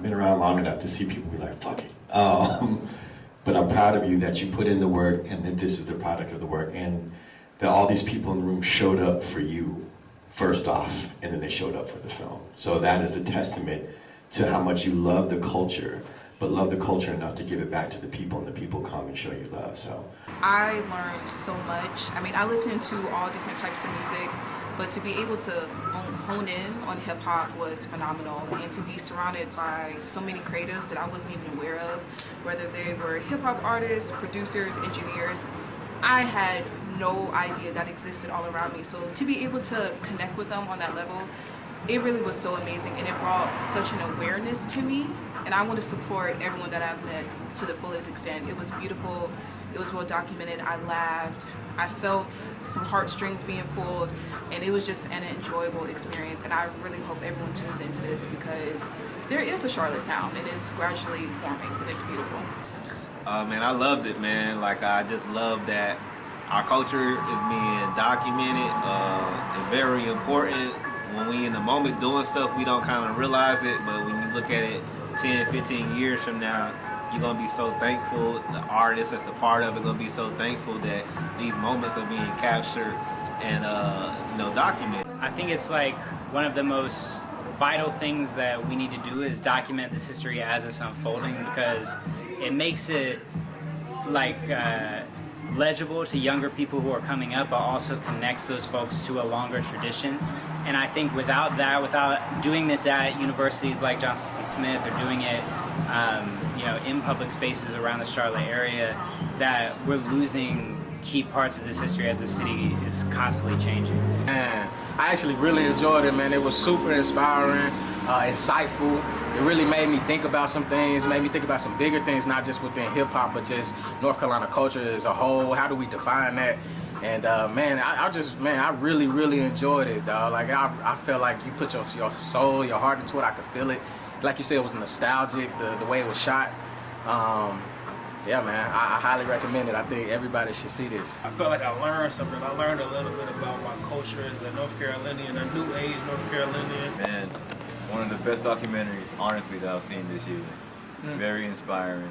I've been around long enough to see people be like, fuck it. But I'm proud of you that you put in the work and that this is the product of the work, and that all these people in the room showed up for you first off, and then they showed up for the film. So that is a testament to how much you love the culture, but love the culture enough to give it back to the people, and the people come and show you love. So I learned so much. I mean, I listen to all different types of music, but to be able to hone in on hip hop was phenomenal, and to be surrounded by so many creatives that I wasn't even aware of, whether they were hip hop artists, producers, engineers. I had no idea that existed all around me. So to be able to connect with them on that level, it really was so amazing, and it brought such an awareness to me. And I want to support everyone that I've met to the fullest extent. It was beautiful. It was well documented. I laughed. I felt some heartstrings being pulled, and it was just an enjoyable experience. And I really hope everyone tunes into this, because there is a Charlotte sound. It is gradually forming, and it's beautiful. Man, I loved it, man. Like, I just love that our culture is being documented. It's very important. When we in the moment doing stuff, we don't kind of realize it, but when you look at it 10, 15 years from now, you're going to be so thankful. The artist that's a part of it going to be so thankful that these moments are being captured and documented. I think it's like one of the most vital things that we need to do is document this history as it's unfolding, because it makes it like legible to younger people who are coming up, but also connects those folks to a longer tradition. And I think without that, without doing this at universities like Johnson Smith, or doing it in public spaces around the Charlotte area, that we're losing key parts of this history as the city is constantly changing. Man, I actually really enjoyed it, man. It was super inspiring, insightful. It really made me think about some things, made me think about some bigger things, not just within hip-hop, but just North Carolina culture as a whole. How do we define that? And man, I really, really enjoyed it, dog. Like, I felt like you put your soul, your heart into it. I could feel it. Like you said, it was nostalgic, the way it was shot. Yeah, man, I highly recommend it. I think everybody should see this. I felt like I learned something. I learned a little bit about my culture as a North Carolinian, a new age North Carolinian. Man, one of the best documentaries, honestly, that I've seen this year. Very inspiring.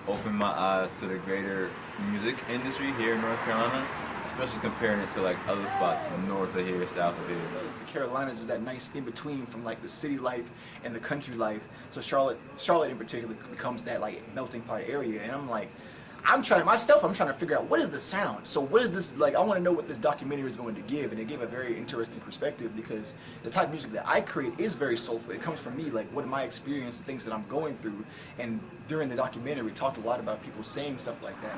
Opened my eyes to the greater music industry here in North Carolina, especially comparing it to like other spots north of here, south of here. The Carolinas is that nice in between from like the city life and the country life. So Charlotte in particular becomes that like melting pot area, and I'm trying to figure out what is the sound. So what is this like? I want to know what this documentary is going to give, and it gave a very interesting perspective, because the type of music that I create is very soulful. It comes from me, like what my experience, things that I'm going through, and during the documentary we talked a lot about people saying stuff like that.